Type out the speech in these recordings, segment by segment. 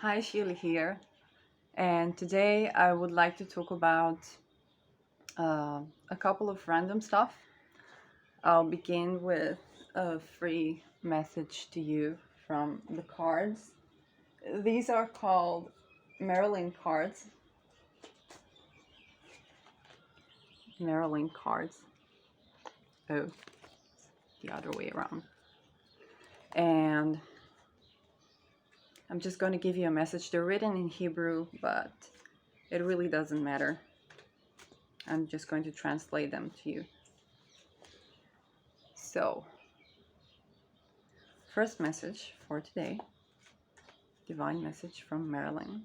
Hi, Sheila here, and today I would like to talk about a couple of random stuff. I'll begin with a free message to you from the cards. These are called Marilyn cards. Marilyn cards. Oh, the other way around. And I'm just going to give you a message. They're written in Hebrew, but it really doesn't matter. I'm just going to translate them to you. So, first message for today, divine message from Marilyn.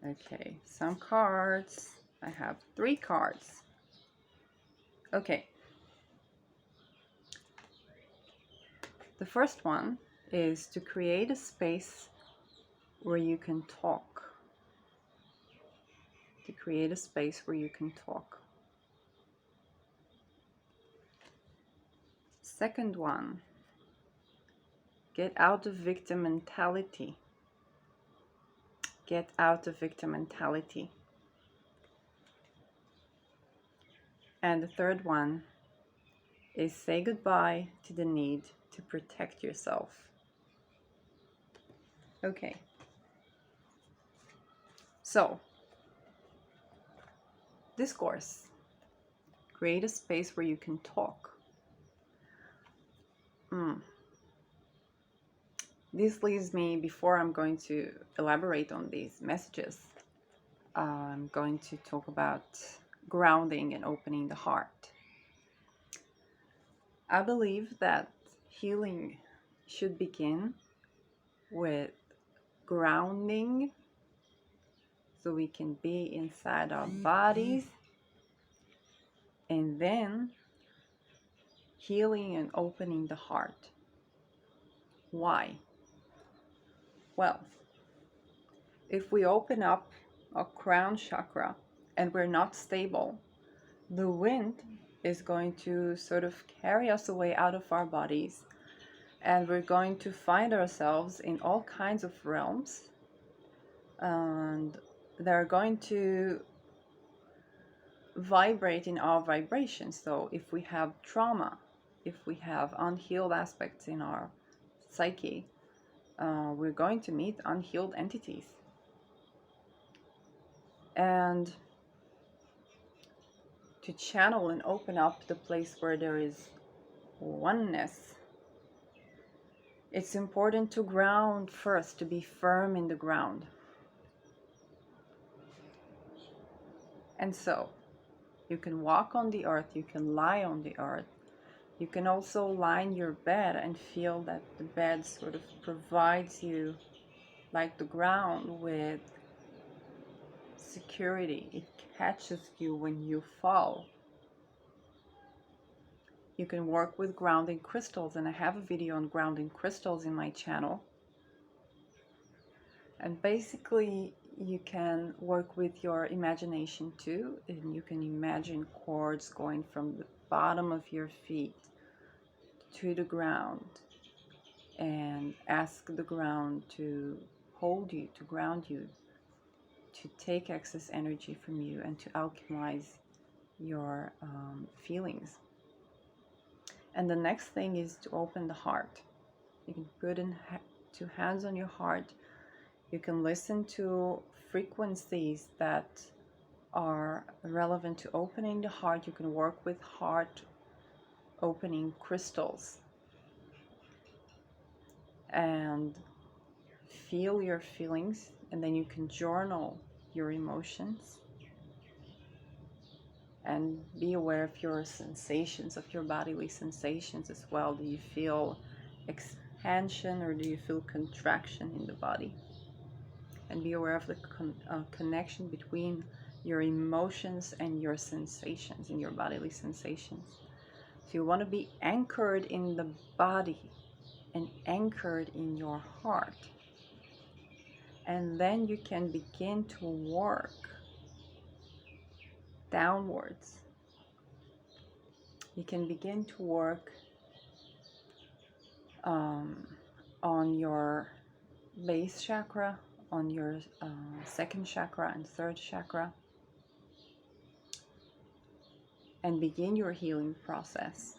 Okay, some cards. I have 3 cards. Okay. The first one is to create a space where you can talk. To create a space where you can talk. Second one, get out of victim mentality. Get out of victim mentality. And the third one is say goodbye to the need to protect yourself. Okay. So, discourse. Create a space where you can talk. This leaves me, before I'm going to elaborate on these messages, I'm going to talk about grounding and opening the heart. I believe that healing should begin with grounding so we can be inside our bodies, and then healing and opening the heart. Why? Well, if we open up our crown chakra and we're not stable, the wind is going to sort of carry us away out of our bodies, and we're going to find ourselves in all kinds of realms, and they're going to vibrate in our vibrations. So if we have trauma, if we have unhealed aspects in our psyche, we're going to meet unhealed entities. And to channel and open up the place where there is oneness, it's important to ground first, to be firm in the ground. And so, you can walk on the earth, you can lie on the earth, you can also lie in your bed and feel that the bed sort of provides you, like the ground, with security. It catches you when you fall. You can work with grounding crystals, and I have a video on grounding crystals in my channel. And basically, you can work with your imagination too, and you can imagine cords going from the bottom of your feet to the ground, and ask the ground to hold you, to ground you, to take excess energy from you, and to alchemize your feelings. And the next thing is to open the heart. You can put two hands on your heart. You can listen to frequencies that are relevant to opening the heart. You can work with heart opening crystals and feel your feelings, and then you can journal your emotions and be aware of your sensations, of your bodily sensations as well. Do you feel expansion or do you feel contraction in the body? And be aware of the connection between your emotions and your sensations, and your bodily sensations. So you want to be anchored in the body and anchored in your heart. And then you can begin to work downwards. You can begin to work on your base chakra, on your second chakra and third chakra, and begin your healing process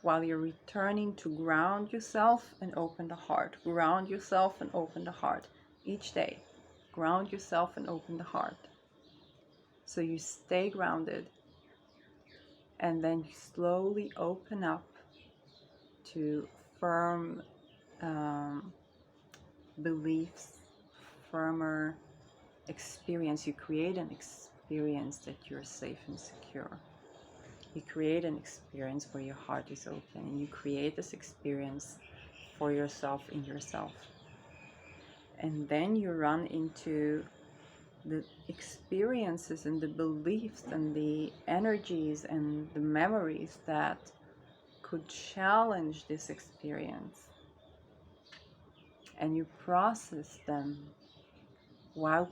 while you're returning to ground yourself and open the heart. Ground yourself and open the heart each day. Ground yourself and open the heart. So you stay grounded, and then you slowly open up to firm beliefs, firmer experience. You create an experience that you're safe and secure. You create an experience where your heart is open, and you create this experience for yourself in yourself. And then you run into the experiences and the beliefs and the energies and the memories that could challenge this experience. And you process them while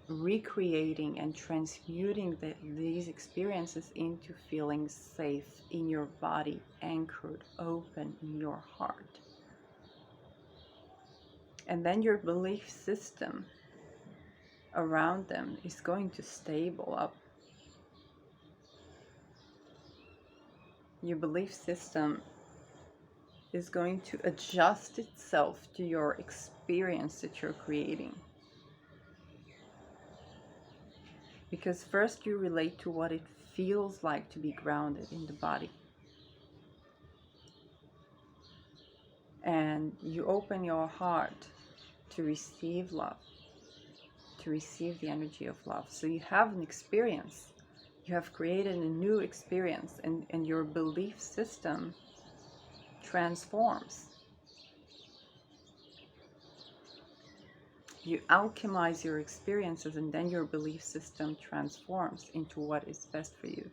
recreating and transmuting these experiences into feeling safe in your body, anchored, open in your heart. And then your belief system around them is going to stable up. Your belief system is going to adjust itself to your experience that you're creating. Because first you relate to what it feels like to be grounded in the body. And you open your heart to receive love, to receive the energy of love. So you have an experience. You have created a new experience, and your belief system transforms. You alchemize your experiences, and then your belief system transforms into what is best for you.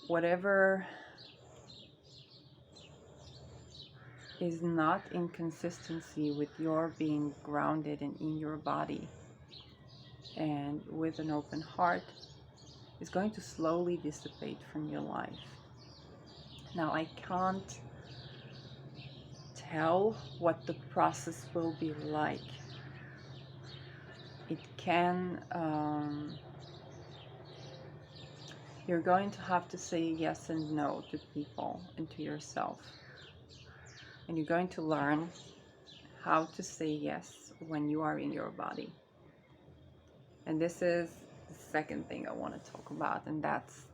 Whatever is not in consistency with your being grounded and in your body and with an open heart is going to slowly dissipate from your life. Now, I can't tell what the process will be like. It can, you're going to have to say yes and no to people and to yourself. And you're going to learn how to say yes when you are in your body. And this is the second thing I want to talk about, and that's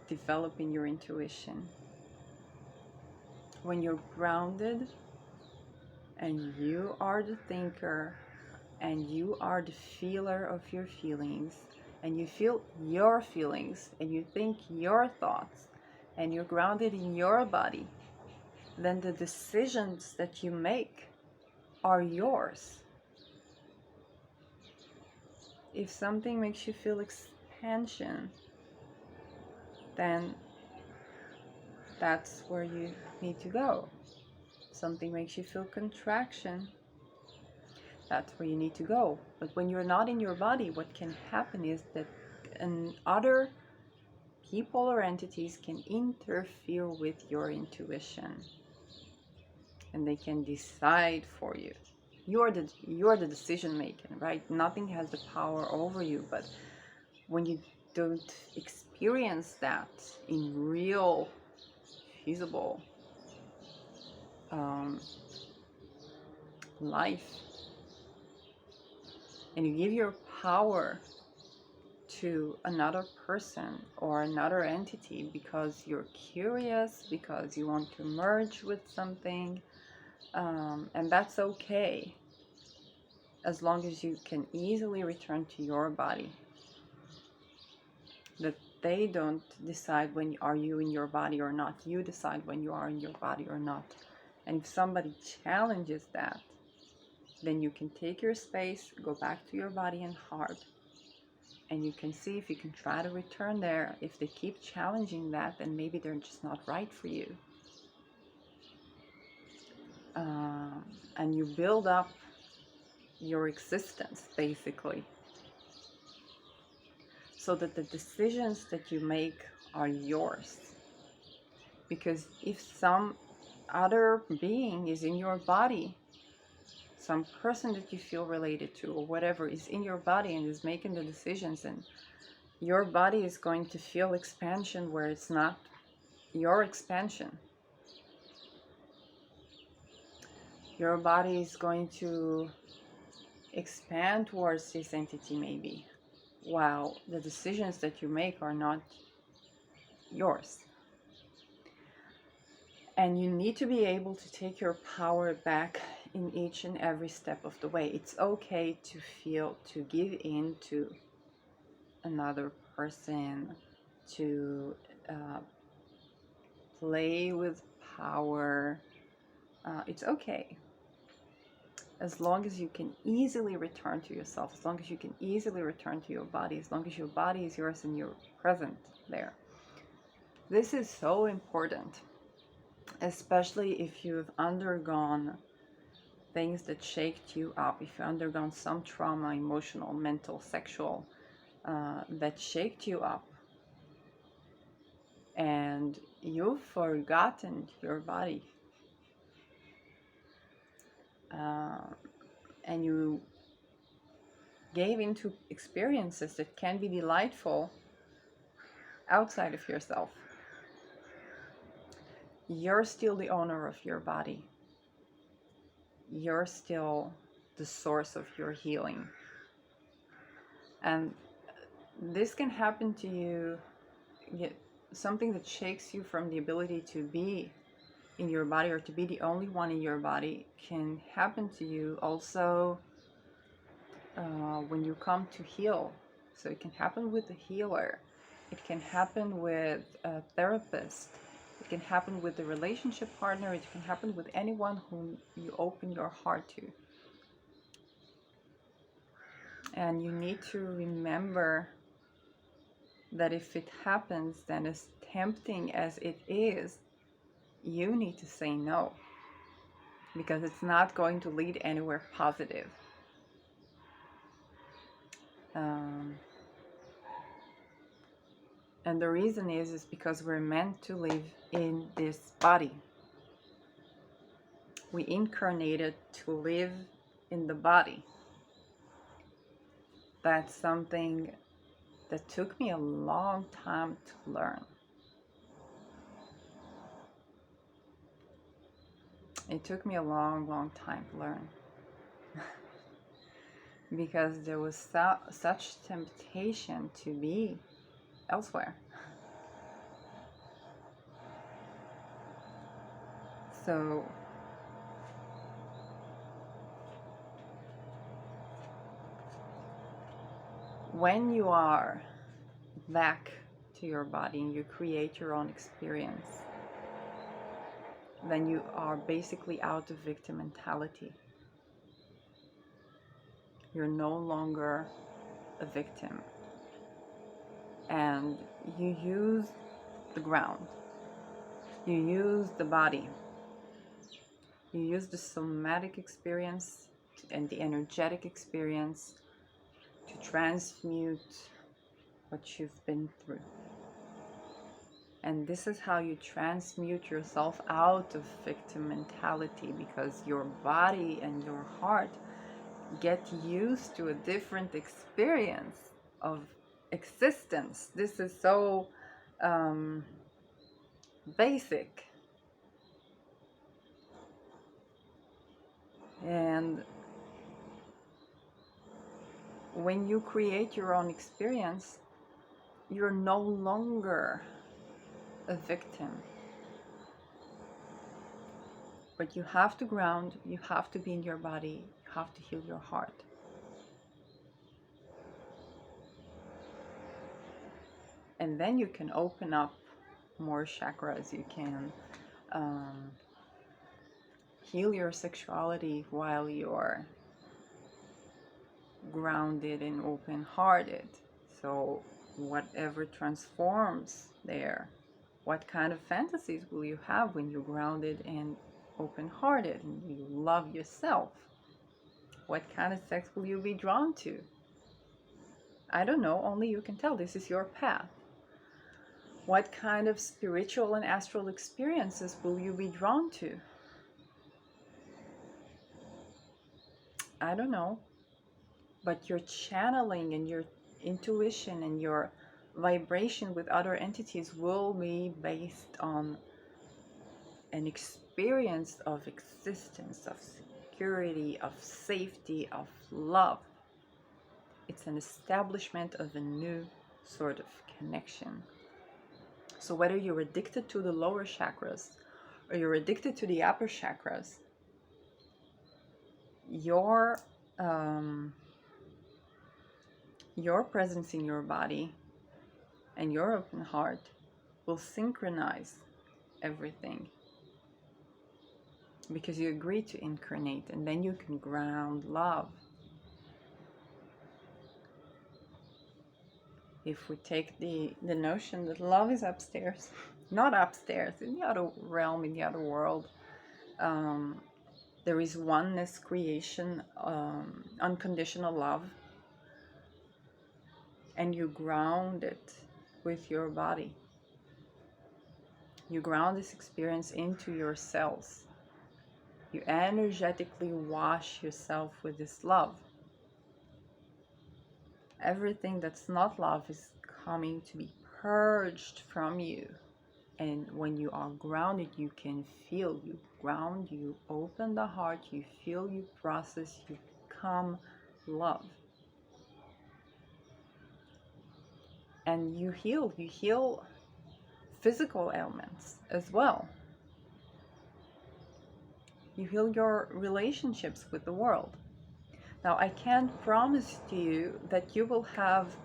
developing your intuition. When you're grounded and you are the thinker and you are the feeler of your feelings, and you feel your feelings and you think your thoughts, and you're grounded in your body, then the decisions that you make are yours. If something makes you feel expansion, then that's where you need to go. Something makes you feel contraction, that's where you need to go. But when you're not in your body, what can happen is that other people or entities can interfere with your intuition, and they can decide for you. You're the decision maker, right? Nothing has the power over you. But when you don't experience that in real, feasible life, and you give your power to another person or another entity because you're curious, because you want to merge with something, and that's okay, as long as you can easily return to your body. That they don't decide when are you in your body or not. You decide when you are in your body or not. And if somebody challenges that, then you can take your space, go back to your body and heart, and you can see if you can try to return there. If they keep challenging that, then maybe they're just not right for you. And you build up your existence, basically, so that the decisions that you make are yours. Because if some other being is in your body, some person that you feel related to or whatever is in your body and is making the decisions, and your body is going to feel expansion where it's not your expansion. Your body is going to expand towards this entity maybe, while the decisions that you make are not yours. And you need to be able to take your power back in each and every step of the way. It's okay to feel, to give in to another person, to play with power. It's okay. As long as you can easily return to yourself, as long as you can easily return to your body, as long as your body is yours and you're present there. This is so important, especially if you've undergone things that shaked you up, if you've undergone some trauma, emotional, mental, sexual, that shaked you up, and you've forgotten your body. And you gave into experiences that can be delightful outside of yourself. You're still the owner of your body. You're still the source of your healing. And this can happen to you, something that shakes you from the ability to be in your body or to be the only one in your body can happen to you also when you come to heal. So it can happen with a healer, it can happen with a therapist, it can happen with a relationship partner, it can happen with anyone whom you open your heart to. And you need to remember that if it happens, then as tempting as it is, you need to say no, because it's not going to lead anywhere positive. And the reason is because we're meant to live in this body. We incarnated to live in the body. That's something that took me a long time to learn. It took me a long time to learn. Because there was such temptation to be elsewhere. So when you are back to your body and you create your own experience, then you are basically out of victim mentality. You're no longer a victim. And you use the ground. You use the body. You use the somatic experience and the energetic experience to transmute what you've been through. And this is how you transmute yourself out of victim mentality, because your body and your heart get used to a different experience of existence. This is so basic. And when you create your own experience, you're no longer a victim. But you have to ground, you have to be in your body, you have to heal your heart. And then you can open up more chakras, you can heal your sexuality while you're grounded and open-hearted. So whatever transforms there, what kind of fantasies will you have when you're grounded and open-hearted and you love yourself? What kind of sex will you be drawn to? I don't know, only you can tell. This is your path. What kind of spiritual and astral experiences will you be drawn to? I don't know, but your channeling and your intuition and your vibration with other entities will be based on an experience of existence, of security, of safety, of love. It's an establishment of a new sort of connection. So whether you're addicted to the lower chakras or you're addicted to the upper chakras, your presence in your body and your open heart will synchronize everything, because you agree to incarnate, and then you can ground love. If we take the notion that love is upstairs, not upstairs, in the other realm, in the other world, there is oneness, creation, unconditional love, and you ground it with your body. You ground this experience into your cells. You energetically wash yourself with this love. Everything that's not love is coming to be purged from you. And when you are grounded, you can feel. You ground, you open the heart, you feel, you process, you become love. And you heal physical ailments as well. You heal your relationships with the world. Now, I can't promise to you that you will have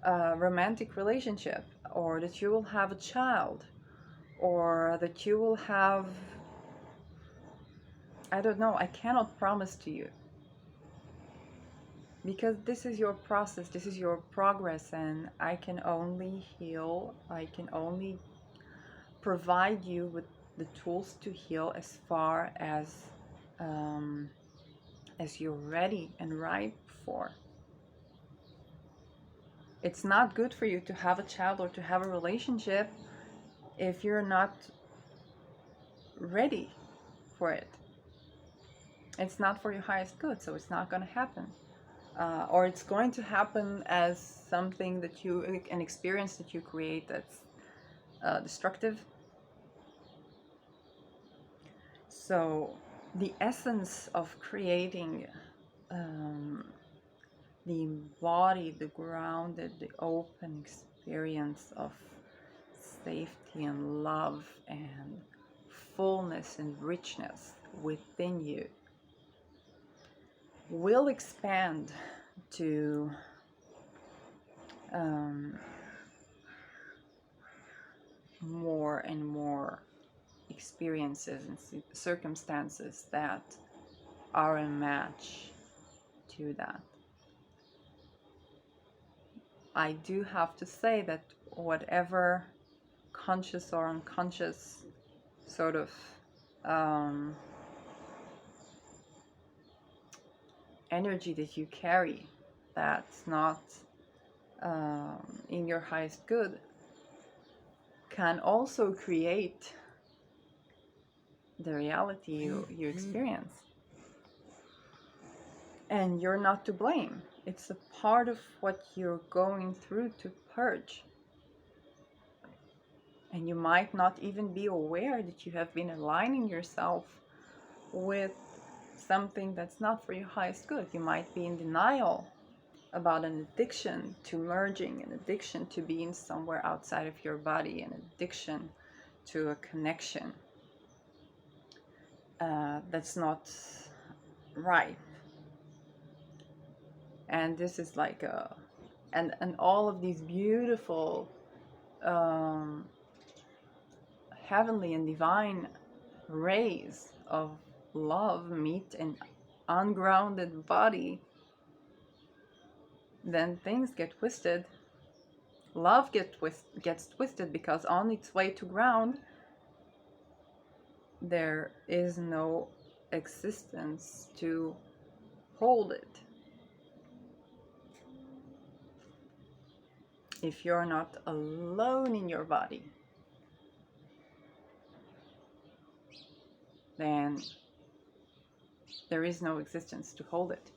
a romantic relationship, or that you will have a child, or that you will have, I don't know, I cannot promise to you. Because this is your process, this is your progress, and I can only heal, I can only provide you with the tools to heal as far as you're ready and ripe for. It's not good for you to have a child or to have a relationship if you're not ready for it. It's not for your highest good, so it's not going to happen. Or it's going to happen as something that an experience that you create that's destructive. So the essence of creating the embodied, the grounded, the open experience of safety and love and fullness and richness within you will expand to more and more experiences and circumstances that are a match to that. I do have to say that whatever conscious or unconscious sort of energy that you carry that's not in your highest good can also create the reality you experience. And you're not to blame. It's a part of what you're going through to purge. And you might not even be aware that you have been aligning yourself with something that's not for your highest good. You might be in denial about an addiction to merging, an addiction to being somewhere outside of your body, an addiction to a connection that's not right. And this is like and all of these beautiful heavenly and divine rays of love meet an ungrounded body, then things get twisted. Love gets twisted, because on its way to ground, there is no existence to hold it. if you're not alone in your body, then there is no existence to hold it.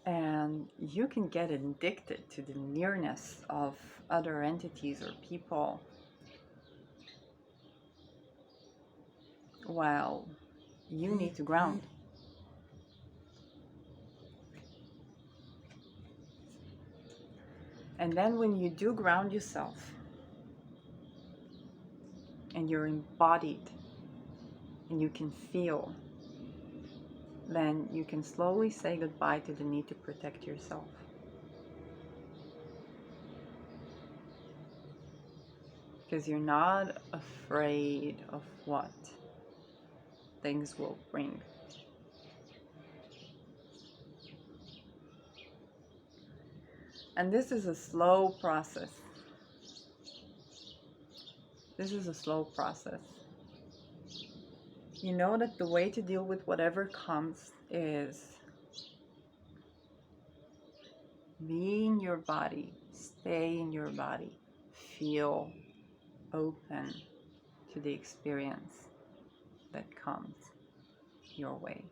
And you can get addicted to the nearness of other entities or people while you need to ground. And then when you do ground yourself and you're embodied and you can feel, then you can slowly say goodbye to the need to protect yourself. Because you're not afraid of what things will bring. And this is a slow process. This is a slow process. You know that the way to deal with whatever comes is be in your body, stay in your body, feel open to the experience that comes your way.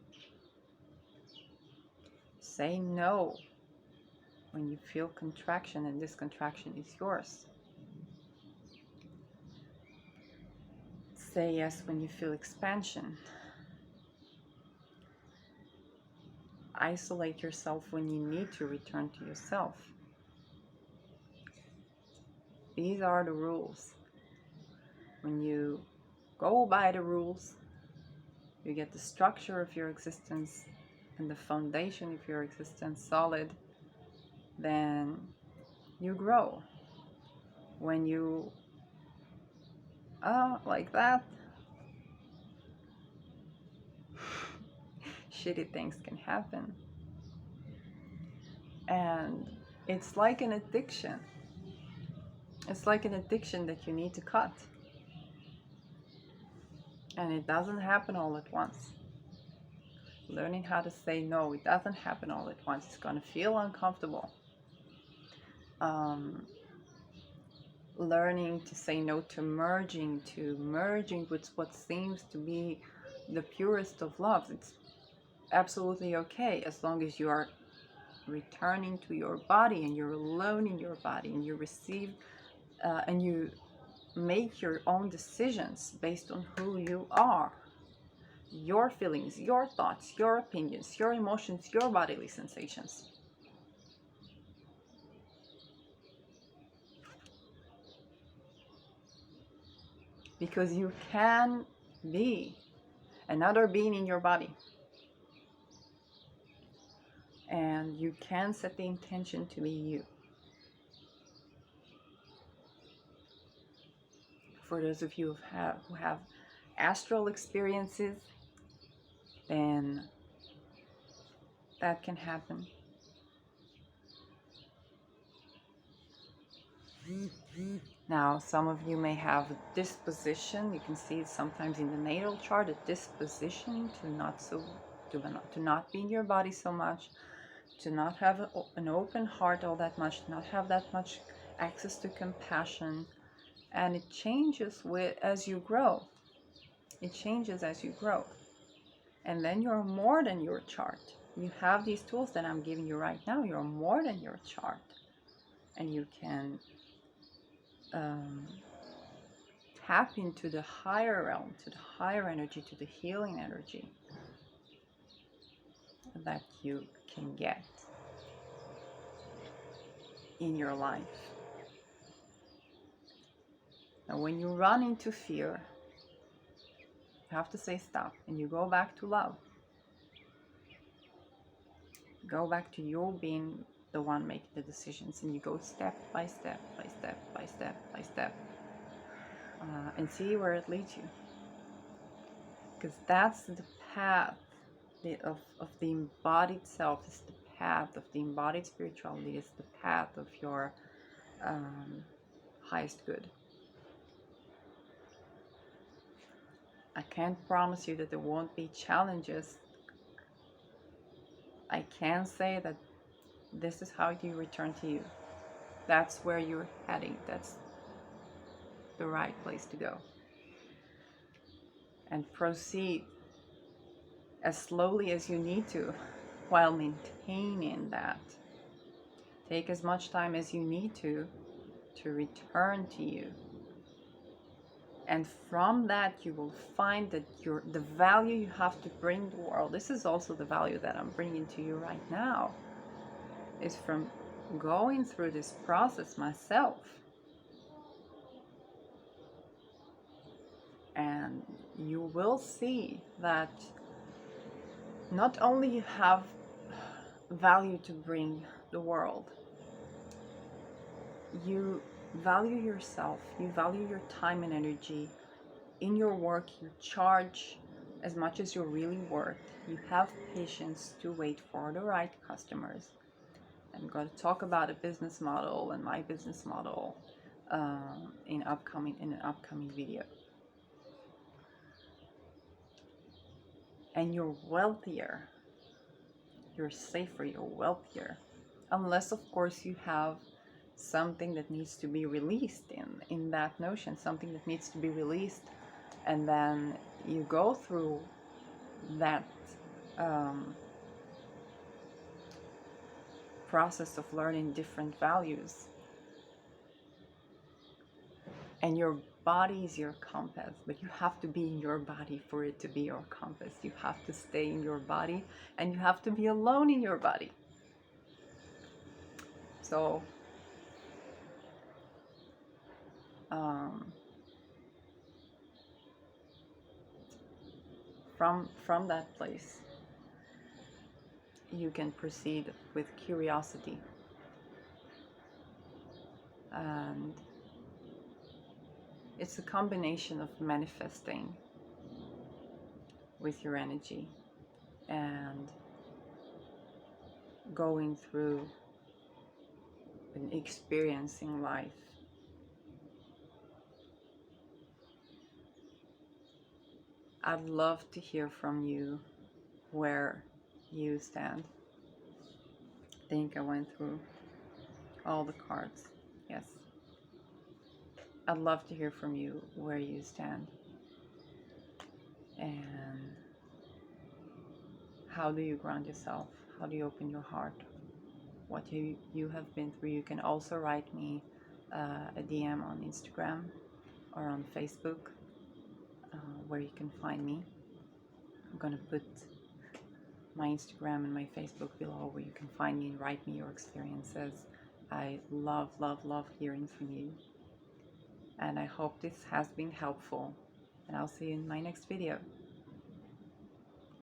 Say no when you feel contraction, and this contraction is yours. Say yes when you feel expansion. Isolate yourself when you need to return to yourself. These are the rules. When you go by the rules, you get the structure of your existence and the foundation of your existence solid, then you grow. When you like that, shitty things can happen. And it's like an addiction. It's like an addiction that you need to cut. And it doesn't happen all at once. Learning how to say no, it doesn't happen all at once. It's going to feel uncomfortable. Learning to say no to merging with what seems to be the purest of loves. It's absolutely okay as long as you are returning to your body and you're alone in your body and you receive and you make your own decisions based on who you are, your feelings, your thoughts, your opinions, your emotions, your bodily sensations. Because you can be another being in your body. And you can set the intention to be you. For those of you who have astral experiences, then that can happen. Now, some of you may have a disposition. You can see it sometimes in the natal chart, a disposition to not be in your body so much, to not have an open heart all that much, to not have that much access to compassion. And it changes as you grow. It changes as you grow. And then you're more than your chart. You have these tools that I'm giving you right now. You're more than your chart. And you can tap into the higher realm, to the higher energy, to the healing energy that you can get in your life. Now, when you run into fear, you have to say stop and you go back to love. Go back to you being the one making the decisions, and you go step by step by step by step by step, and see where it leads you. Because that's the path of the embodied self. It's the path of the embodied spirituality. It's the path of your highest good. I can't promise you that there won't be challenges. I can say that this is how you return to you. That's where you're heading. That's the right place to go. And proceed as slowly as you need to while maintaining that. Take as much time as you need to return to you. And from that, you will find that the value you have to bring to the world, this is also the value that I'm bringing to you right now, is from going through this process myself. And you will see that not only you have value to bring the world, you value yourself, you value your time and energy. In your work, you charge as much as you're really worth. You have patience to wait for the right customers. I'm going to talk about a business model and my business model in an upcoming video. And you're wealthier, you're safer, you're wealthier, unless of course you have something that needs to be released in that notion, something that needs to be released, and then you go through that process of learning different values. And your body is your compass, but you have to be in your body for it to be your compass. You have to stay in your body, and you have to be alone in your body. So from that place, you can proceed with curiosity. And it's a combination of manifesting with your energy and going through and experiencing life. I'd love to hear from you where you stand. I think I went through all the cards. Yes. I'd love to hear from you where you stand. And how do you ground yourself? How do you open your heart? What you have been through. You can also write me a DM on Instagram or on Facebook, where you can find me. I'm gonna put my Instagram and my Facebook below, where you can find me and write me your experiences. I love hearing from you. And I hope this has been helpful. And I'll see you in my next video.